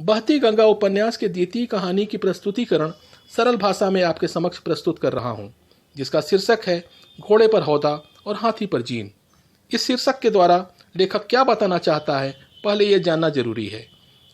बहती गंगा उपन्यास के द्वितीय कहानी की प्रस्तुतिकरण सरल भाषा में आपके समक्ष प्रस्तुत कर रहा हूं, जिसका शीर्षक है घोड़े पर हौदा और हाथी पर जीन। इस शीर्षक के द्वारा लेखक क्या बताना चाहता है, पहले यह जानना जरूरी है।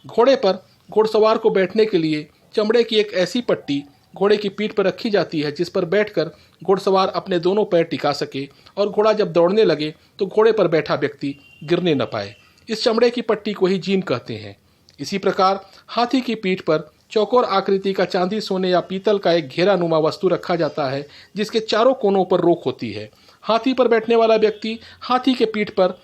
घोड़े पर घोड़सवार को बैठने के लिए चमड़े की एक ऐसी पट्टी घोड़े की पीठ पर रखी जाती है जिस पर बैठकर घोड़सवार अपने दोनों पैर टिका सके और घोड़ा जब दौड़ने लगे तो घोड़े पर बैठा व्यक्ति गिरने न पाए। इस चमड़े की पट्टी को ही जीन कहते हैं। इसी प्रकार हाथी की पीठ पर चौकोर आकृति का चांदी, सोने या पीतल का एक घेरा नुमा वस्तु रखा जाता है जिसके चारों कोनों पर रोक होती है। हाथी पर बैठने वाला व्यक्ति हाथी के पीठ पर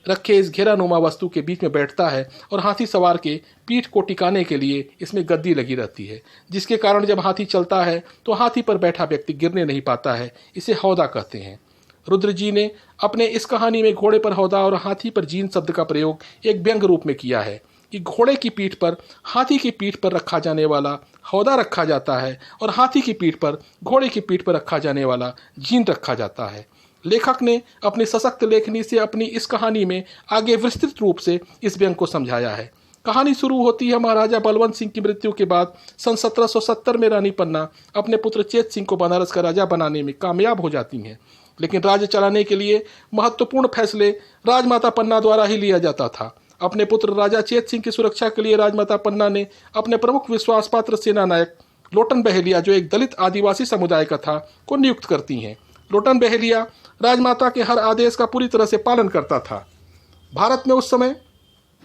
रखे इस घेरा नुमा वस्तु के बीच में बैठता है और हाथी सवार के पीठ को टिकाने के लिए इसमें गद्दी लगी रहती है, जिसके कारण जब हाथी चलता है तो हाथी पर बैठा व्यक्ति गिरने नहीं पाता है। इसे हौदा कहते हैं। रुद्र जी ने अपने इस कहानी में घोड़े पर हौदा और हाथी पर जीन शब्द का प्रयोग एक व्यंग रूप में किया है कि घोड़े की पीठ पर हाथी की पीठ पर रखा जाने वाला हौदा रखा जाता है और हाथी की पीठ पर घोड़े की पीठ पर रखा जाने वाला जीन रखा जाता है। लेखक ने अपनी सशक्त लेखनी से अपनी इस कहानी में आगे विस्तृत रूप से इस व्यंग को समझाया है। कहानी शुरू होती है महाराजा बलवंत सिंह की मृत्यु के बाद। सन 1770 में रानी पन्ना अपने पुत्र चेत सिंह को बनारस का राजा बनाने में कामयाब हो जाती हैं, लेकिन राज्य चलाने के लिए महत्वपूर्ण फैसले राजमाता पन्ना द्वारा ही लिया जाता था। अपने पुत्र राजा चेत सिंह की सुरक्षा के लिए राजमाता पन्ना ने अपने प्रमुख विश्वास पात्र सेना नायक लोटन बहेलिया, जो एक दलित आदिवासी समुदाय का था, को नियुक्त करती हैं। लोटन बहेलिया राजमाता के हर आदेश का पूरी तरह से पालन करता था। भारत में उस समय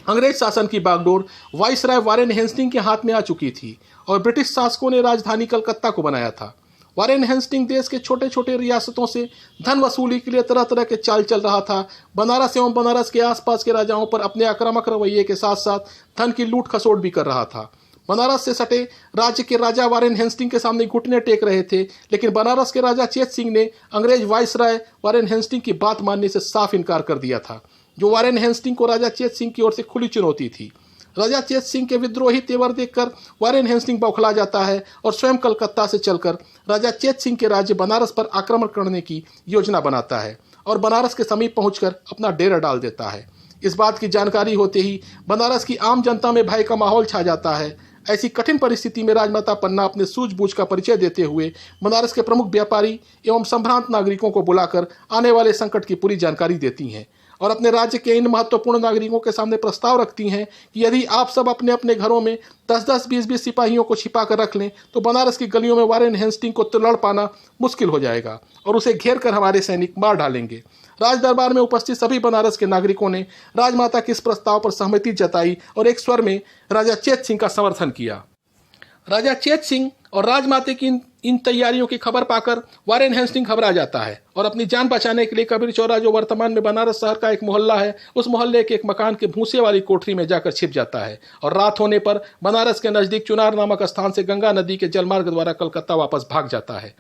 अंग्रेज शासन की बागडोर वाइसराय वारेन हेस्टिंग के हाथ में आ चुकी थी और ब्रिटिश शासकों ने राजधानी कलकत्ता को बनाया था। वारेन हेस्टिंग देश के छोटे छोटे रियासतों से धन वसूली के लिए तरह तरह के चाल चल रहा था। बनारस एवं बनारस के आसपास के राजाओं पर अपने आक्रामक रवैये के साथ साथ धन की लूट खसोट भी कर रहा था। बनारस से सटे राज्य के राजा वारेन हेस्टिंग के सामने घुटने टेक रहे थे, लेकिन बनारस के राजा चेत सिंह ने अंग्रेज वाइसराय वारेन हेस्टिंग की बात मानने से साफ इनकार कर दिया था, जो वारेन हेस्टिंग को राजा चेत सिंह की ओर से खुली चुनौती थी। राजा चेत सिंह के विद्रोही तेवर देखकर वारेन हेस्टिंग बौखला जाता है और स्वयं कलकत्ता से चलकर राजा चेत सिंह के राज्य बनारस पर आक्रमण करने की योजना बनाता है और बनारस के समीप पहुंचकर अपना डेरा डाल देता है। इस बात की जानकारी होते ही बनारस की आम जनता में भय का माहौल छा जाता है। ऐसी कठिन परिस्थिति में राजमाता पन्ना अपने सूझबूझ का परिचय देते हुए बनारस के प्रमुख व्यापारी एवं संभ्रांत नागरिकों को बुलाकर आने वाले संकट की पूरी जानकारी देती हैं और अपने राज्य के इन महत्वपूर्ण नागरिकों के सामने प्रस्ताव रखती हैं कि यदि आप सब अपने अपने घरों में 10-10, 20-20 सिपाहियों को छिपा कर रख लें तो बनारस की गलियों में वारेन हेस्टिंग को तो लड़ पाना मुश्किल हो जाएगा और उसे घेर कर हमारे सैनिक मार डालेंगे। राज दरबार में उपस्थित सभी बनारस के नागरिकों ने राजमाता के इस प्रस्ताव पर सहमति जताई और एक स्वर में राजा चेत सिंह का समर्थन किया। राजा चेत सिंह और राजमाता की इन तैयारियों की खबर पाकर वारेन हेस्टिंग घबरा जाता है और अपनी जान बचाने के लिए कबीर चौरा, जो वर्तमान में बनारस शहर का एक मोहल्ला है, उस मोहल्ले के एक मकान के भूसे वाली कोठरी में जाकर छिप जाता है और रात होने पर बनारस के नजदीक चुनार नामक स्थान से गंगा नदी के जलमार्ग द्वारा कलकत्ता वापस भाग जाता है।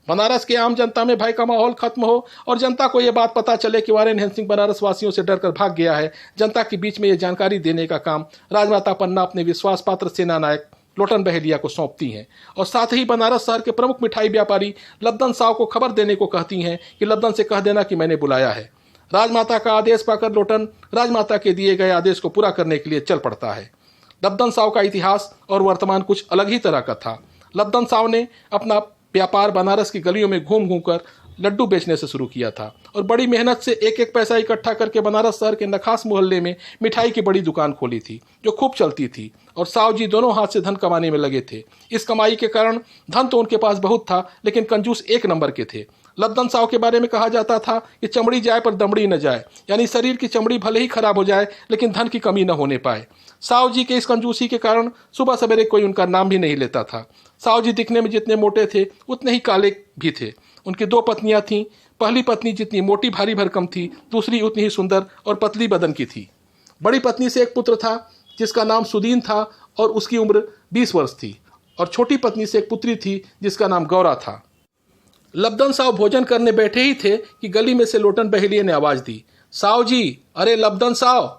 बनारस के आम जनता में भय का माहौल खत्म हो और जनता को यह बात पता चले कि वारेन हेस्टिंग बनारस वासियों से डरकर भाग गया है, जनता के बीच में यह जानकारी देने का काम राजमाता पन्ना अपने विश्वास पात्र सेना नायक लोटन बहेलिया को सौंपती हैं और साथ ही बनारस शहर के प्रमुख मिठाई व्यापारी लद्दन साव को खबर देने को कहती हैं कि लद्दन से कह देना कि मैंने बुलाया है। राजमाता का आदेश पाकर लोटन राजमाता के दिए गए आदेश को पूरा करने के लिए चल पड़ता है। लद्दन साव का इतिहास और वर्तमान कुछ अलग ही तरह का था। लद्दन साव ने अपना व्यापार बनारस की गलियों में घूम घूम कर लड्डू बेचने से शुरू किया था और बड़ी मेहनत से एक एक पैसा इकट्ठा करके बनारस शहर के नखास मोहल्ले में मिठाई की बड़ी दुकान खोली थी, जो खूब चलती थी और साव जी दोनों हाथ से धन कमाने में लगे थे। इस कमाई के कारण धन तो उनके पास बहुत था, लेकिन कंजूस एक नंबर के थे। लद्दन साव के बारे में कहा जाता था कि चमड़ी जाए पर दमड़ी न जाए, यानी शरीर की चमड़ी भले ही खराब हो जाए लेकिन धन की कमी न होने पाए। साव जी के इस कंजूसी के कारण सुबह सवेरे कोई उनका नाम भी नहीं लेता था। साव जी दिखने में जितने मोटे थे उतने ही काले भी थे। उनकी 2 पत्नियां थीं। पहली पत्नी जितनी मोटी भारी भरकम थी, दूसरी उतनी ही सुंदर और पतली बदन की थी। बड़ी पत्नी से एक पुत्र था जिसका नाम सुदीन था और उसकी उम्र 20 वर्ष थी, और छोटी पत्नी से एक पुत्री थी जिसका नाम गौरा था। लद्दन साव भोजन करने बैठे ही थे कि गली में से लोटन बहेलिया ने आवाज दी, साव जी, अरे लद्दन साव।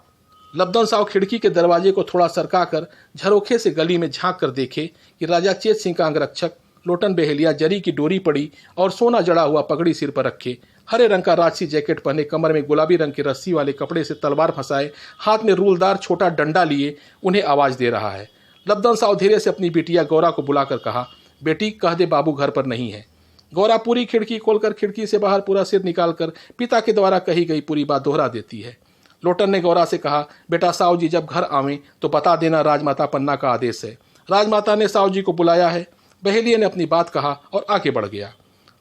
लद्दन साव खिड़की के दरवाजे को थोड़ा सरकाकर झरोखे से गली में झांक कर देखे कि राजा चेत सिंह का अंगरक्षक लोटन बहेलिया जरी की डोरी पड़ी और सोना जड़ा हुआ पगड़ी सिर पर रखे, हरे रंग का राजसी जैकेट पहने, कमर में गुलाबी रंग के रस्सी वाले कपड़े से तलवार फंसाए, हाथ में रूलदार छोटा डंडा लिए उन्हें आवाज दे रहा है। लब्दन साव धीरे से अपनी बिटिया गौरा को बुलाकर कहा, बेटी कह दे बाबू घर पर नहीं है। गौरा पूरी खिड़की खोलकर खिड़की से बाहर पूरा सिर निकालकर पिता के द्वारा कही गई पूरी बात दोहरा देती है। लोटन ने गौरा से कहा, बेटा साव जी जब घर आवें तो बता देना राजमाता पन्ना का आदेश है। राजमाता ने साव जी को बुलाया है। बहेलिये ने अपनी बात कहा और आगे बढ़ गया।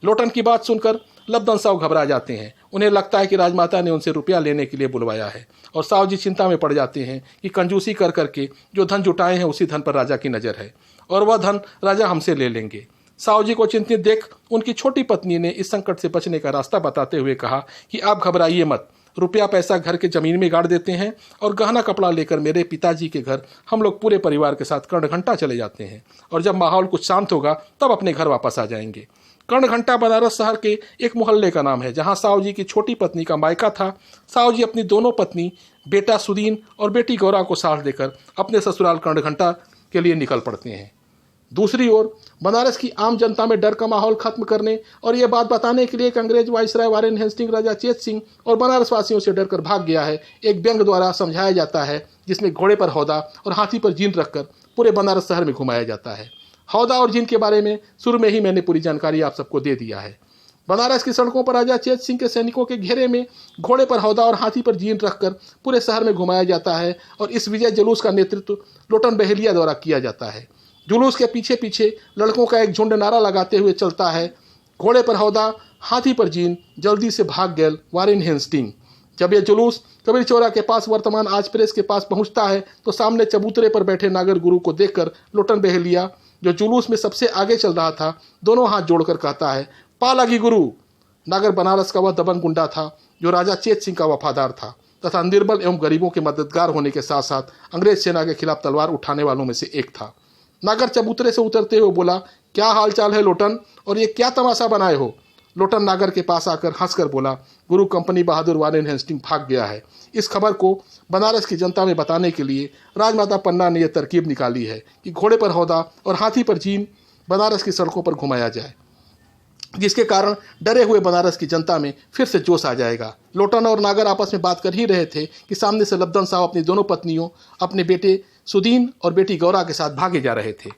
लोटन की बात सुनकर लब्दन साव घबरा जाते हैं। उन्हें लगता है कि राजमाता ने उनसे रुपया लेने के लिए बुलवाया है और साव जी चिंता में पड़ जाते हैं कि कंजूसी कर करके जो धन जुटाए हैं उसी धन पर राजा की नज़र है और वह धन राजा हमसे ले लेंगे। साव जी को चिंतित देख उनकी छोटी पत्नी ने इस संकट से बचने का रास्ता बताते हुए कहा कि आप घबराइए मत, रुपया पैसा घर के जमीन में गाड़ देते हैं और गहना कपड़ा लेकर मेरे पिताजी के घर हम लोग पूरे परिवार के साथ कर्णघंटा चले जाते हैं और जब माहौल कुछ शांत होगा तब अपने घर वापस आ जाएंगे। कर्णघंटा बनारस शहर के एक मोहल्ले का नाम है जहां साव जी की छोटी पत्नी का मायका था। साव जी अपनी दोनों पत्नी, बेटा सुदीन और बेटी गौरा को साथ देकर अपने ससुराल कर्णघंटा के लिए निकल पड़ते हैं। दूसरी ओर बनारस की आम जनता में डर का माहौल खत्म करने और ये बात बताने के लिए एक अंग्रेज वाइसराय वारेन हेस्टिंग राजा चेत सिंह और बनारस वासियों से डरकर भाग गया है, एक व्यंग द्वारा समझाया जाता है जिसमें घोड़े पर हौदा और हाथी पर जीन रखकर पूरे बनारस शहर में घुमाया जाता है। हौदा और जीन के बारे में शुरू में ही मैंने पूरी जानकारी आप सबको दे दिया है। बनारस की सड़कों पर राजा चेत सिंह के सैनिकों के घेरे में घोड़े पर हौदा और हाथी पर जीन रखकर पूरे शहर में घुमाया जाता है और इस विजय जुलूस का नेतृत्व लोटन बहेलिया द्वारा किया जाता है। जुलूस के पीछे पीछे लड़कों का एक झुंड नारा लगाते हुए चलता है, घोड़े पर हौदा हाथी पर जीन जल्दी से भाग गए वारेन हेस्टिंग। जब यह जुलूस कबीर चौरा के पास वर्तमान आज प्रेस के पास पहुंचता है तो सामने चबूतरे पर बैठे नागर गुरु को देखकर लोटन बहेलिया जो जुलूस में सबसे आगे चल रहा था दोनों हाथ जोड़कर कहता है, पा लगी गुरु। नागर बनारस का वह दबंग गुंडा था जो राजा चेत सिंह का वफादार था तथा निर्बल एवं गरीबों के मददगार होने के साथ साथ अंग्रेज सेना के खिलाफ तलवार उठाने वालों में से एक था। नागर चबूतरे से उतरते हुए बोला, क्या हाल चाल है लोटन, और ये क्या तमाशा बनाए हो। लोटन नागर के पास आकर हंसकर बोला, गुरु कंपनी बहादुर वारेन हेस्टिंग भाग गया है। इस खबर को बनारस की जनता में बताने के लिए राजमाता पन्ना ने यह तरकीब निकाली है कि घोड़े पर हौदा और हाथी पर जीन बनारस की सड़कों पर घुमाया जाए, जिसके कारण डरे हुए बनारस की जनता में फिर से जोश आ जाएगा। लोटन और नागर आपस में बात कर ही रहे थे कि सामने से लब्दन साहब अपनी दोनों पत्नियों, अपने बेटे सुदीन और बेटी गौरा के साथ भागे जा रहे थे।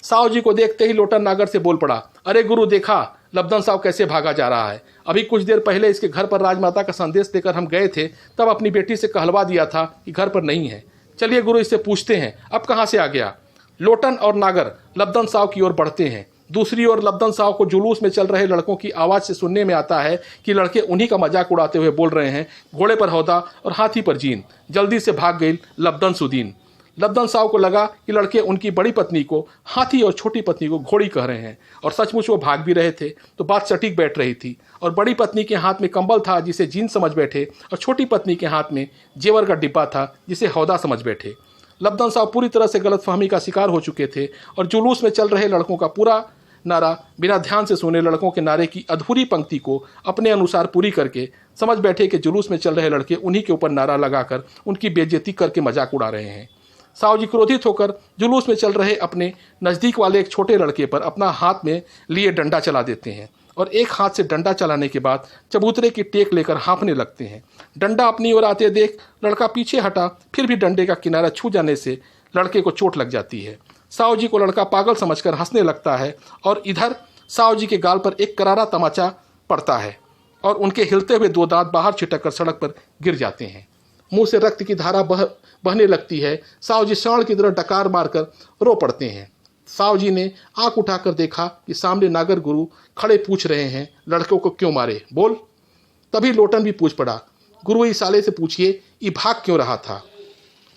साव जी को देखते ही लोटन नागर से बोल पड़ा, अरे गुरु देखा लब्दन साहब कैसे भागा जा रहा है। अभी कुछ देर पहले इसके घर पर राजमाता का संदेश देकर हम गए थे, तब अपनी बेटी से कहलवा दिया था कि घर पर नहीं है। चलिए गुरु इससे पूछते हैं अब कहाँ से आ गया। लोटन और नागर लब्दन साहब की ओर बढ़ते हैं। दूसरी ओर लब्दन साहब को जुलूस में चल रहे लड़कों की आवाज़ से सुनने में आता है कि लड़के उन्हीं का मजाक उड़ाते हुए बोल रहे हैं, घोड़े पर हौदा और हाथी पर जीन जल्दी से भाग गई लब्दन सुदीन। लब्दन साहब को लगा कि लड़के उनकी बड़ी पत्नी को हाथी और छोटी पत्नी को घोड़ी कह रहे हैं और सचमुच वो भाग भी रहे थे तो बात सटीक बैठ रही थी। और बड़ी पत्नी के हाथ में कंबल था जिसे जीन समझ बैठे और छोटी पत्नी के हाथ में जेवर का डिब्बा था जिसे हौदा समझ बैठे। लब्दन साहब पूरी तरह से गलतफहमी का शिकार हो चुके थे और जुलूस में चल रहे लड़कों का पूरा नारा बिना ध्यान से सुने लड़कों के नारे की अधूरी पंक्ति को अपने अनुसार पूरी करके समझ बैठे कि जुलूस में चल रहे लड़के उन्हीं के ऊपर नारा लगाकर उनकी बेइज्जती करके मजाक उड़ा रहे हैं। साव जी क्रोधित होकर जुलूस में चल रहे अपने नज़दीक वाले एक छोटे लड़के पर अपना हाथ में लिए डंडा चला देते हैं और एक हाथ से डंडा चलाने के बाद चबूतरे की टेक लेकर हाँफने लगते हैं। डंडा अपनी ओर आते देख लड़का पीछे हटा, फिर भी डंडे का किनारा छू जाने से लड़के को चोट लग जाती है। साव जी को लड़का पागल समझकर हंसने लगता है और इधर साव जी के गाल पर एक करारा तमाचा पड़ता है और उनके हिलते हुए दो दांत बाहर छिटक कर सड़क पर गिर जाते हैं। मुंह से रक्त की धारा बहने लगती है। साव जी सांड की तरह डकार मारकर रो पड़ते हैं। साव जी ने आंख उठाकर देखा कि सामने नागर गुरु खड़े पूछ रहे हैं, लड़कों को क्यों मारे, बोल। तभी लोटन भी पूछ पड़ा, गुरु इस साले से पूछिए ये भाग क्यों रहा था।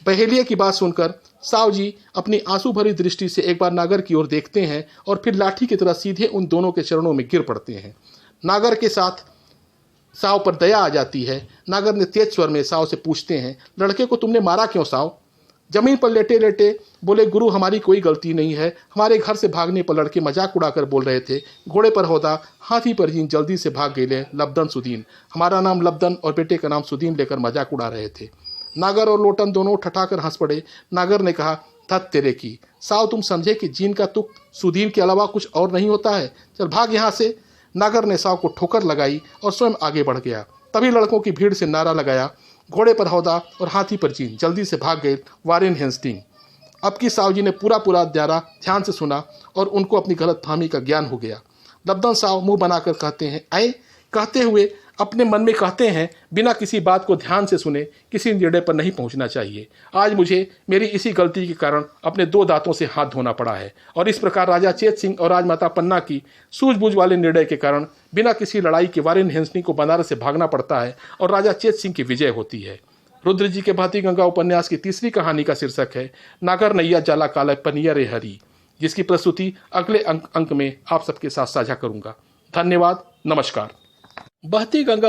बहेलिये की बात सुनकर साव जी अपनी आंसू भरी दृष्टि से एक बार नागर की ओर देखते हैं और फिर लाठी की तरह सीधे उन दोनों के चरणों में गिर पड़ते हैं। नागर के साथ साव पर दया आ जाती है। नागर ने तेज स्वर में साव से पूछते हैं, लड़के को तुमने मारा क्यों साव। जमीन पर लेटे लेटे बोले, गुरु हमारी कोई गलती नहीं है, हमारे घर से भागने पर लड़के मजाक उड़ाकर बोल रहे थे, घोड़े पर हौदा हाथी पर जीन जल्दी से भाग गए लब्दन सुदीन। हमारा नाम लब्दन और बेटे का नाम सुदीन लेकर मजाक उड़ा रहे थे। नागर और लोटन दोनों ठठाकर हंस पड़े। नागर ने कहा, धत तेरे की साव, तुम समझे कि जीन का तुक सुदीन के अलावा कुछ और नहीं होता है, चल भाग यहाँ से। नागर ने साव को ठोकर लगाई और स्वयं आगे बढ़ गया। तभी लड़कों की भीड़ से नारा लगाया, घोड़े पर हौदा और हाथी पर जीन जल्दी से भाग गए वारेन हेस्टिंग। अब की साहु जी ने पूरा अध्यारा ध्यान से सुना और उनको अपनी गलतफहमी का ज्ञान हो गया। दबदन साहु मुंह बनाकर कहते हैं, आए कहते हुए अपने मन में कहते हैं, बिना किसी बात को ध्यान से सुने किसी निर्णय पर नहीं पहुंचना चाहिए। आज मुझे मेरी इसी गलती के कारण अपने 2 दांतों से हाथ धोना पड़ा है और इस प्रकार राजा चेत सिंह और राजमाता पन्ना की सूझबूझ वाले निर्णय के कारण बिना किसी लड़ाई के वारिन हेंसनी को बनारस से भागना पड़ता है और राजा चेत सिंह की विजय होती है। रुद्र जी के बहती गंगा उपन्यास की तीसरी कहानी का शीर्षक है नागर नैया जाला काला पनिया रे हरी, जिसकी प्रस्तुति अगले अंक में आप सबके साथ साझा करूंगा। धन्यवाद, नमस्कार। बहती गंगा